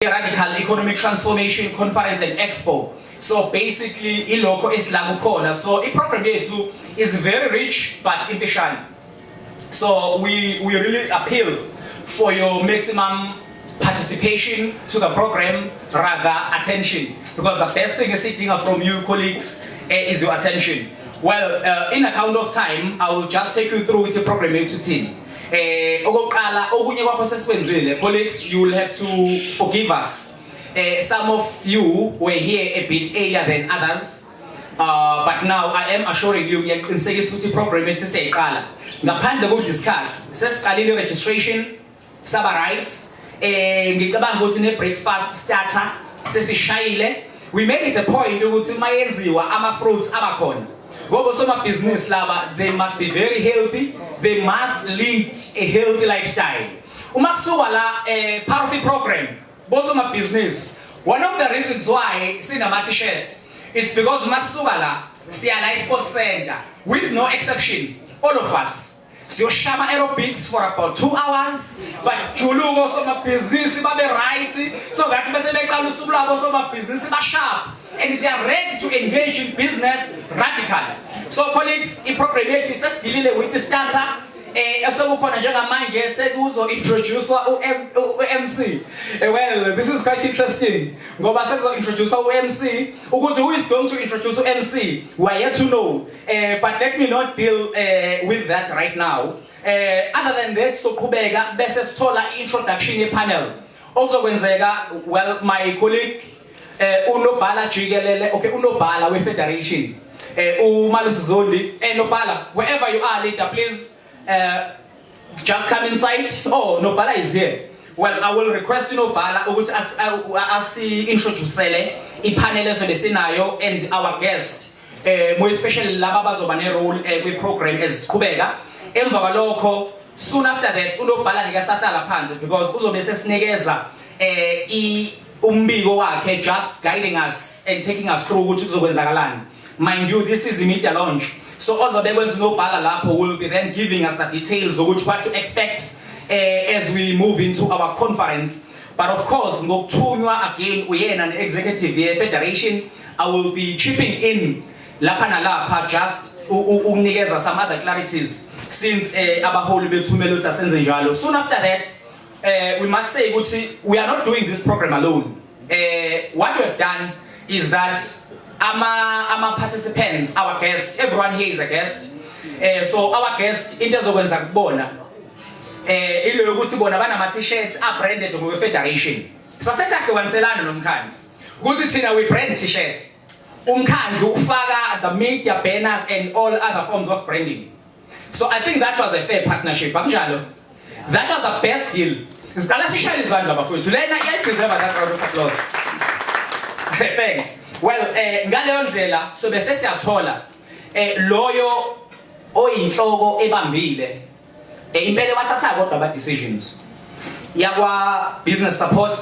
Radical Economic Transformation Conference and Expo. So basically, iloko is lagukhona. So the program yethu is very rich but efficient. So we really appeal for your maximum participation to the program, rather attention, because the best thing is sitting from you colleagues is your attention. Well, in a count of time, I will just take you through with the program yethu team. Colleagues, you will have to forgive us. Some of you were here a bit earlier than others, but now I am assuring you, the program is ngaphandle kodiscard sesiqalile registration saba rights ngicabanga ukuthi ne breakfast starter sesishayile. We made it a point ukuthi mayenziwa ama fruits abakhona ngoba soma business laba, they must be very healthy, they must lead a healthy lifestyle. Uma kusuka la part of the program bosoma business, one of the reasons why sinama t-shirts, it's because masuka la siyala sports center with no exception. All of us, so shama aerobics for about 2 hours, but julugo so my business babe right, so that bese beqala usuku labo so my business ba sharp and they are ready to engage in business radical. So colleagues, in program yethu sesidilile with the starter osokukhona njengamanje sekuzo introduce uMC. Well, this is quite interesting ngoba sekuzo introduce uMC ukuthi who is going to introduce uMC, we are yet to know, but let me not deal with that right now. Other than that, so kubeka bese sithola introduction panel also kwenzeka. Well, my colleague unobhala jikelele, okay, unobhala we federation uMalusi Zondi, nobhala, wherever you are later, please just come inside. Oh, Nobala is here. Well, I will request Nobala ukuthi introducele ipanel esinayo and our guest, more especially laba bazoba ne role kwi program eziqhubeka. Emva kwalokho, soon after that uNobala ngikasahlala phansi because uzobe sesinikeza umbiko wakhe, just guiding us and taking us through ukuthi kuzokwenzakalani. Mind you, this is the media launch. So also Nobala lapho will be then giving us the details of what to expect as we move into our conference. But of course, ngokuthunywa again uyena an executive federation, I will be chipping in lapha nalapha just ukunikeza some other clarities since abaholi bethumela ukuthi asenze njalo. Soon after that, we must say ukuthi we are not doing this program alone. What we have done is that our participants, our guests, everyone here is a guest. So our guest into zokwenza kubona ilo yokuthi bona banama t-shirts are branded ngokwe federation. Sasesahlukanselana nomkhandlu ukuthi thina we brand t-shirts, umkhandlu ufaka the media banners and all other forms of branding. So I think that was a fair partnership. Akunjalo? That was the best deal. Sicela sishayele izandla bafowethu. Lena iyadeserve that round of applause. Thanks. Well, ngaleyo ndlela so bese siyathola loyo oyinhloko ebambile impela wathatha kodwa aba decisions yakwa business support,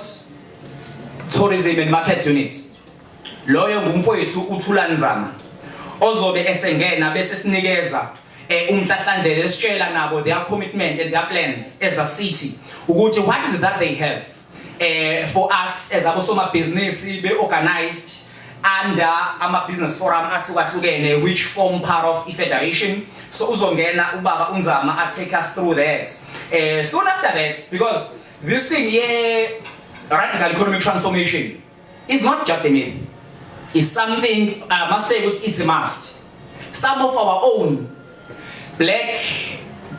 tourism and market unit. Loyo ngumfowethu uThula Nzama ozobe esengena bese sinikeza umhlahlandlela esitshela nabo their commitment and their plans as a city ukuthi what is it that they have for us as abosoma business be organized under ama business forum ahlukahlukene which form part of federation. So uzongena ubaba uNzama take us through that. Soon after that, because this thing here, radical economic transformation, is not just a myth. It's something I must say which it's a must. Some of our own black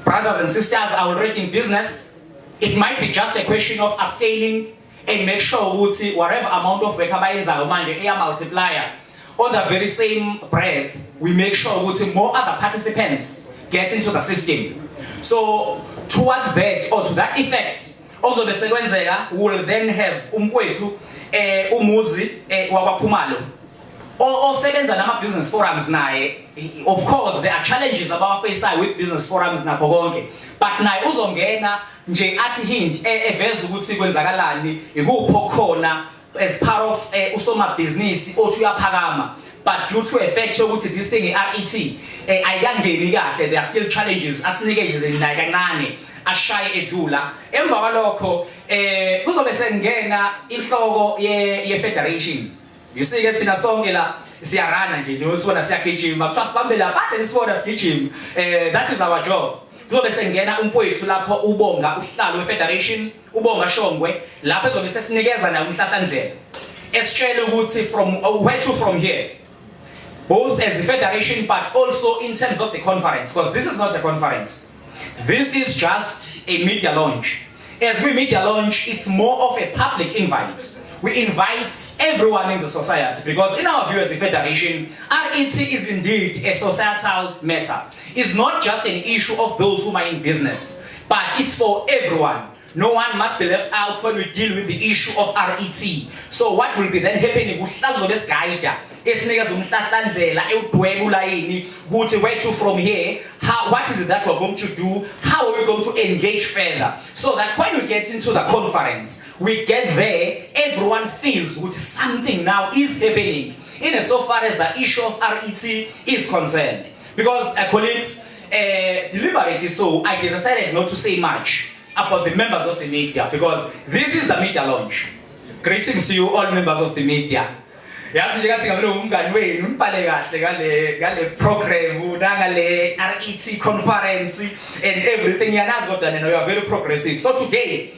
brothers and sisters are already in business. It might be just a question of upscaling and make sure ukuthi whatever amount of work abayenzayo manje iya multiplier. On the very same breath, we make sure ukuthi more other participants get into the system. So towards that or to that effect, also besekwenzeka will then have umfowethu umuzi wakwaKhumalo osebenza nama business forums naye. Of course there are challenges about face with business forums nakho konke, but naye uzongena nje athi hint eveza ukuthi kwenzakalani ikupho khona as part of usoma business othi uyaphakama, but due to effect ukuthi this thing RET ayangeni kahle, there are still challenges asinikeje naye kancane ashaye edlula emva kwalokho kuzobe sengena inhloko ye federation. You see ke thina sonke la siyarana nje nosibona siyagijima kuthiwa sibambe la kade nisibona sigijima that is our job. Kuzobe sengena umfowethu lapho ubonga uhlalo we-federation ubonga Shongwe lapho ezobe sesinikeza nayo umhlahlandlela esitshela ukuthi from where to from here, both as a federation but also in terms of the conference, because this is not a conference, this is just a media launch. As we media launch, it's more of a public invite. We invite everyone in the society because in our view as a federation, RET is indeed a societal matter. It's not just an issue of those who are in business, but it's for everyone. No one must be left out when we deal with the issue of RET. So what will be then happening? Where to from here? What is it that we're going to do? How are we going to engage further? So that when we get into the conference, we get there, everyone feels which something now is happening in as so far as the issue of RET is concerned. Because colleagues, deliberately so, I decided not to say much about the members of the media because this is the media launch. Greetings to you all members of the media. Yazi nje kathi ngabelo umngani wenu unibhale kahle ngale program nangale RET conference and everything yanazi kodwa nena you are very progressive. So today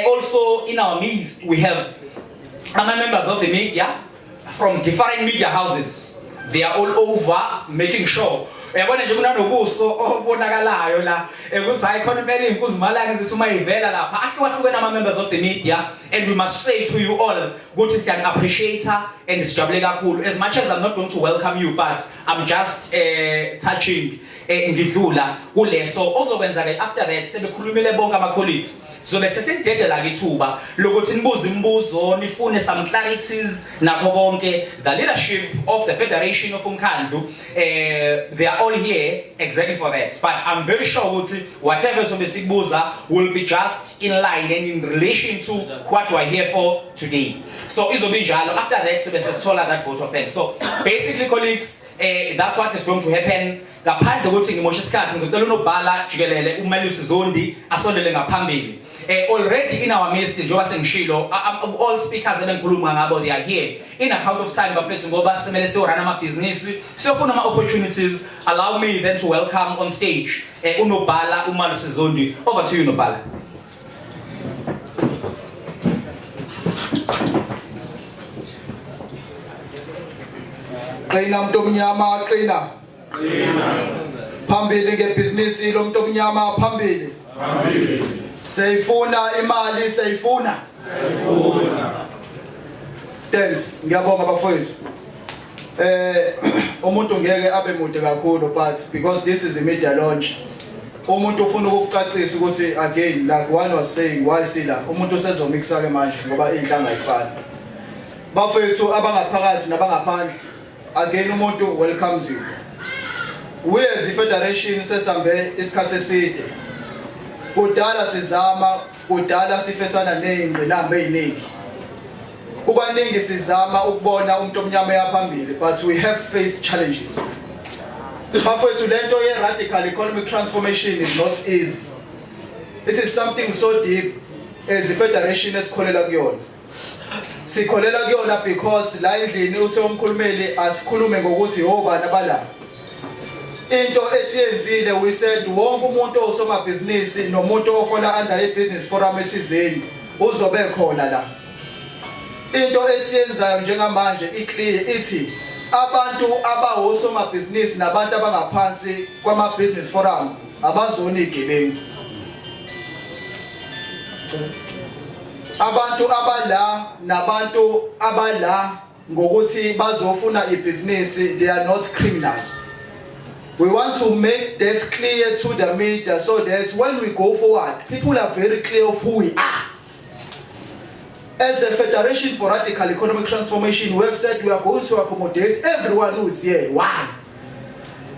also in our midst we have other members of the media from different media houses. They are all over making sure uyabona nje kunanobuso obonakalayo la kuzayi khona impela inkuzimalanga ezithi uma ivela lapha ahlukahlukene ama members of the media, and we must say to you all ukuthi siyan appreciate and sijabule kakhulu. As much as I'm not going to welcome you, but I'm just touching ngidlula kuleso ozokwenza ke after that sebekhulumile bonke ama colleagues zobe sesidedela ke ithuba lokuthi nibuze imibuzo nifune some clarities nakho konke. The leadership of the Federation of Umkhandlu they are all here exactly for that, but I'm very sure ukuthi whatever zobe sikubuza will be just in line and in relation to what we are here for today. So izobe njalo after that sobe sesithola that vote of thanks. So basically colleagues, that's what is going to happen. Ngaphandle ukuthi ngimoshe isikhathi ngizocela unobhala jikelele uMalusi Zondi asondele ngaphambili. Already in our midst njengoba sengishilo all speakers ebengikhuluma ngabo they are here in account of time bafethu ngoba simele siyorana amabhizinisi siyofuna ama opportunities. Allow me then to welcome on stage unobhala uMalusi Zondi. Over to you Nobhala. Qina mntu omnyama qina. Phambili ngebhizinisi lo muntu omnyama phambili. Seyifuna imali seyifuna. Thanks ngiyabonga bafowethu. Umuntu ngeke abe mude kakhulu, but because this is a media launch umuntu ufuna ukucacisa ukuthi again like one was saying why sila umuntu usezomixa ke manje ngoba inhlanga ayifani. Bafowethu abangaphakathi nabangaphandle, again umuntu welcomes you. We as a federation sesambe isikhathi eside. Kudala sizama, kudala sifesana nezingqinamba eziningi. Kukaningi sizama ukubona umuntu omnyama yaphambili, but we have faced challenges. Bafowethu lento ye radical economic transformation is not easy. It is something so deep as a federation esikholela kuyona. Sikholela kuyona because la endlini uthe umkhulumeli asikhulume ngokuthi obani abala. Into esiyenzile we said wonke umuntu osomabhizinisi nomuntu ohola under i-business forum ethizeni uzobe khona la. Into esiyenzayo njengamanje iclear ithi abantu abahosomabhizinisi nabantu abangaphansi kwama-business forum abazona igebengu. Abantu abala nabantu abala ngokuthi bazofuna ibhizinisi, they are not criminals. We want to make that clear to the media so that when we go forward, people are very clear of who we are. As a Federation for Radical Economic Transformation, we have said we are going to accommodate everyone who is here. Why?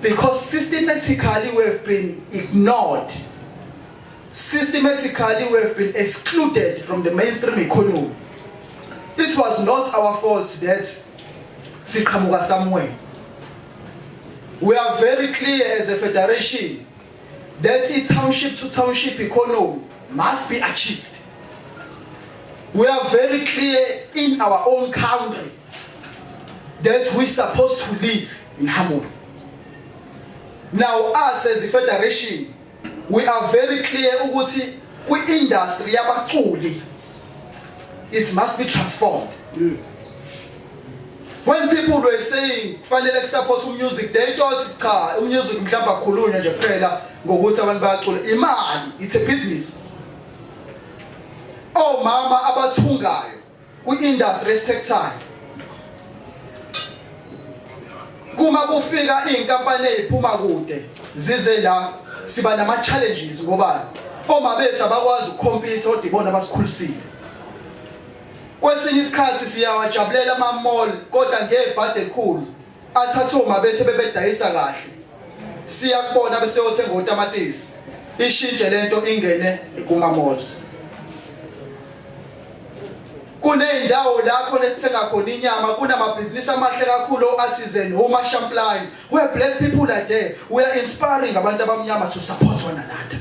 Because systematically we have been ignored. Systematically we have been excluded from the mainstream economy. It was not our fault that Sikamuga somewhere. We are very clear as a federation that township to township economy must be achieved. We are very clear in our own country that we're supposed to live in harmony. Now, us as a federation, we are very clear ukuthi kwi-industry yabaculi, it must be transformed. When people were saying kufanele support music, they thought cha music mhlawumbe akhulunywa nje kuphela ngokuthi abantu bayacula. Imali, it's a business. Omama abathungayo kwi-industry sector, kuma kufika iy'nkampani eziphuma kude zize la siba nama challenges ngoba oma bethu abakwazi ukucompete kodwa ibona abasikhulisile. Kwesinye isikhathi siyawajabulela ama-mall kodwa ngebhadi elikhulu athathe oma bethu bebedayisa kahle. Siyakubona bese yothenga utamatisi. Ishintshe lento ingene kuma-malls. Kuney'ndawo lapho nesithenga khona inyama kunamabhizinisi amahle kakhulu athize noma Champlain, where black people are there. We are inspiring abantu abamnyama to support one another.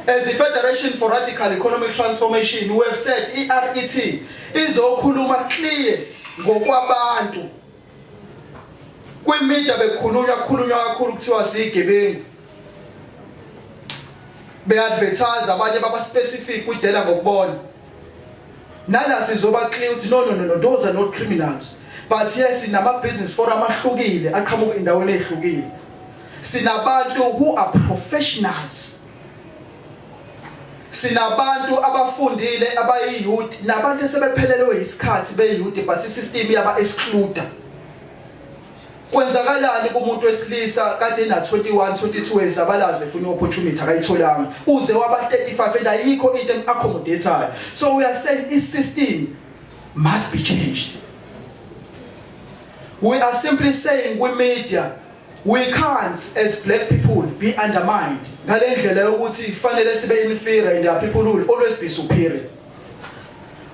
As the Federation for Radical Economic Transformation, we have said ERET izokhuluma clear ngokwabantu. Kwi-media bekhulunywa kakhulu kuthiwa siyigebengu. Be-advertise abanye baba specific kwidela ngokubona. Nala sizoba clear ukuthi no, those are not criminals. But yes, sinama business forum ahlukile aqhamuka endaweni ehlukile. Sinabantu who are professionals. Sinabantu abafundile abayi-youth nabantu sebephelelwe isikhathi be-youth but i-system yaba exclude. Kwenzakalani kumuntu wesilisa kade na 21 22 ezabalaze efuna opportunity akayitholanga uze waba 35 and ayikho into accommodate. So we are saying this system must be changed. We are simply saying we media we can't as black people be undermined ngale ndlela yokuthi kufanele sibe inferior and our people will always be superior.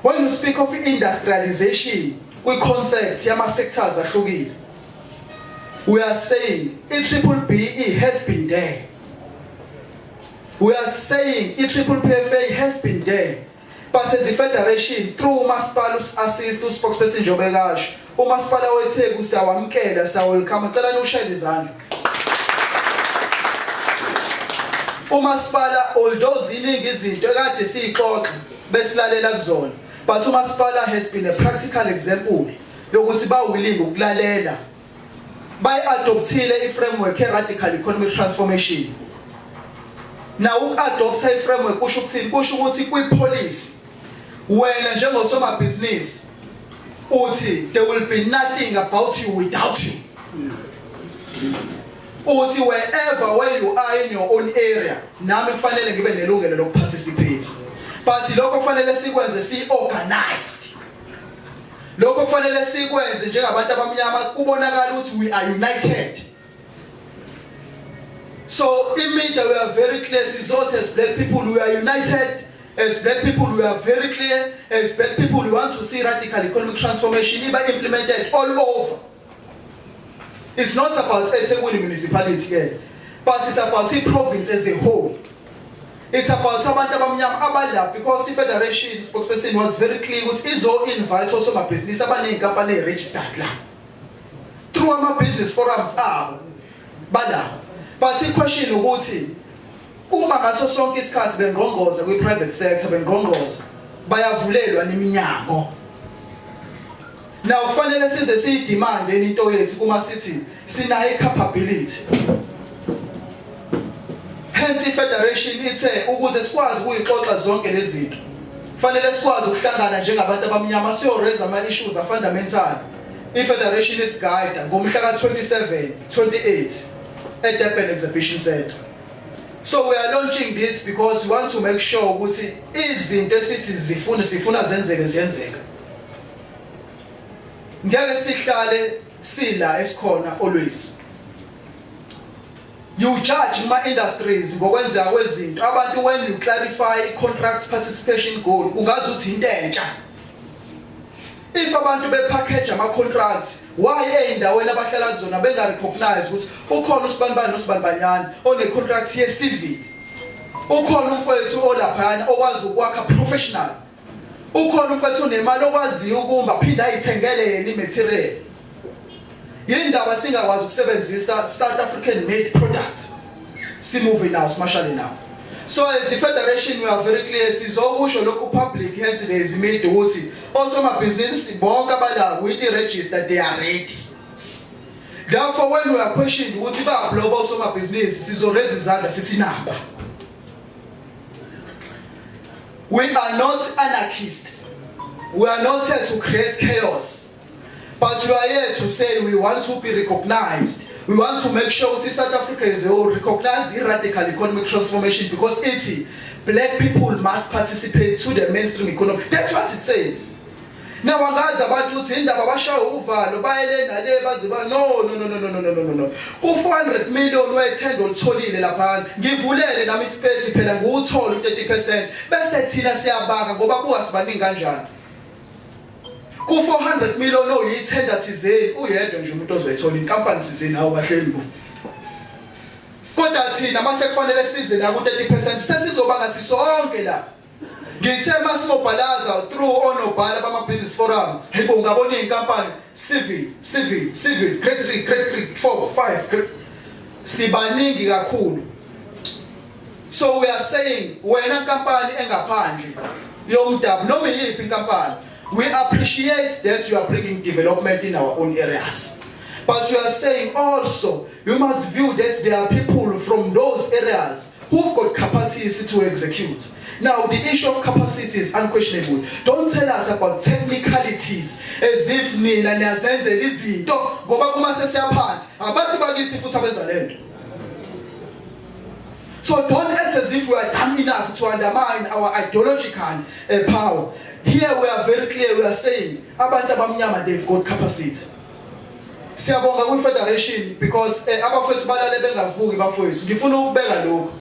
When you speak of industrialization we concept yama sectors ahlukile. We are saying EBBE has been there. We are saying EPPFA has been there. But as a federation, through uMasipala's assist to spokesperson Jobekash, uMasipala wethu siyawamkela siyawelcome cela noshaya izandla. uMasipala although ziningi izinto ekade siyixoxa besilalela kuzona, but uMasipala has been a practical example yokuthi ba willing ukulalela. By adopting a framework radical economic transformation. Now adopt a framework kusho ukuthi kwi-policy wena njengosoma business uthi there will be nothing about you without you. Uthi wherever where you are in your own area nami kufanele ngibe nelungelo lokuparticipate. But lokho kufanele sikwenze si-organized. Lokho kufanele sikwenze njengabantu abamnyama kubonakala ukuthi we are united. So in media we are very clear sizothe as black people we are united. As black people we are very clear. As black people we want to see radical economic transformation implemented all over. It's not about eThekwini municipality but it's about the province as a whole. It's about abantu abamnyama abala because the federation spokesperson was very clear ukuthi izo-invite also amabhizinisi abaney'nkampani eyi-registered la. Through ama-business forums abo bala. But i-question ukuthi uma ngaso sonke isikhathi bengqongqoza kwi-private sector bengqongqoza bayavulelwa neminyango. Now kufanele size siyidemand into yethu kuma sithi sinayo i-capability. Hence i-federation ithe ukuze sikwazi ukuyixoxa zonke lezi zinto kufanele sikwazi ukuhlangana njengabantu abamnyama siyo-raise ama-issues a-fundamental. I-federation isigayida ngomhla ka-27 28 eDurban Exhibition Centre. So we are launching this because we want to make sure ukuthi izinto esithi sifuna zenzeke ziyenzeka. Ngeke sihlale sila esikhona always. You judge my industries ngokwenzeka kwezinto abantu when you clarify contract participation goal ungazi uthi into entsha. if abantu bepackage ama-contracts why ey'ndaweni abahlala kuzona benga-recognize ukuthi ukhona usibanibani nosibanibanyana one-contract ye-civil, ukhona umfowethu olaphayana okwazi ukwakha professional, ukhona umfowethu onemali okwaziyo ukumba phinde ayithengele yena i-material. Yindaba singakwazi ukusebenzisa South African made product. Simuve now, smashali now. So as the federation we are very clear, sizokusho lokhu public hence lezi made ukuthi also my business bonke abala with the register they are ready. Therefore when we are questioned ukuthi ba global also my business sizoreza izandla sithi number. We are not anarchists. We are not here to create chaos. But we are here to say we want to be recognized. We want to make sure that South Africa is recognized in radical economic transformation because black people must participate to the mainstream economy. That's what it says. Now, no. 400 million we-10 olutholile lapha. Ngivulele nami space phela nguthola u30%. Bese thina siyabanga ngoba kuwasibaningi kanjani. Ku 400 million oyi-tender thizeni uyedwa nje umuntu ozoyithola inkampani thizeni hawo bahlengu. Kodwa thina mase kufanele size la ku30% sesizobanga sisonke la. Ngithe masingobhalaza through onobhala bama business forum. Hayibo ungabona inkampani civil, grade 3, grade 4, 5. Sibaningi kakhulu. So we are saying wena inkampani engaphandle yomdabu noma yiphi inkampani, we appreciate that you are bringing development in our own areas. But you are saying also, you must view that there are people from those areas who've got capacities to execute. Now, the issue of capacity is unquestionable. Don't tell us about technicalities as if nina niyazenze izinto ngoba kuma sesiyaphansi abantu bakithi futhi abenza lento. So don't act as if we are dumb enough to undermine our ideological power. Here we are very clear, we are saying abantu abamnyama they've got capacity. Siyabonga kwi-federation because abafethu balale bengavuki bafethu. Ngifuna ukubeka lokho.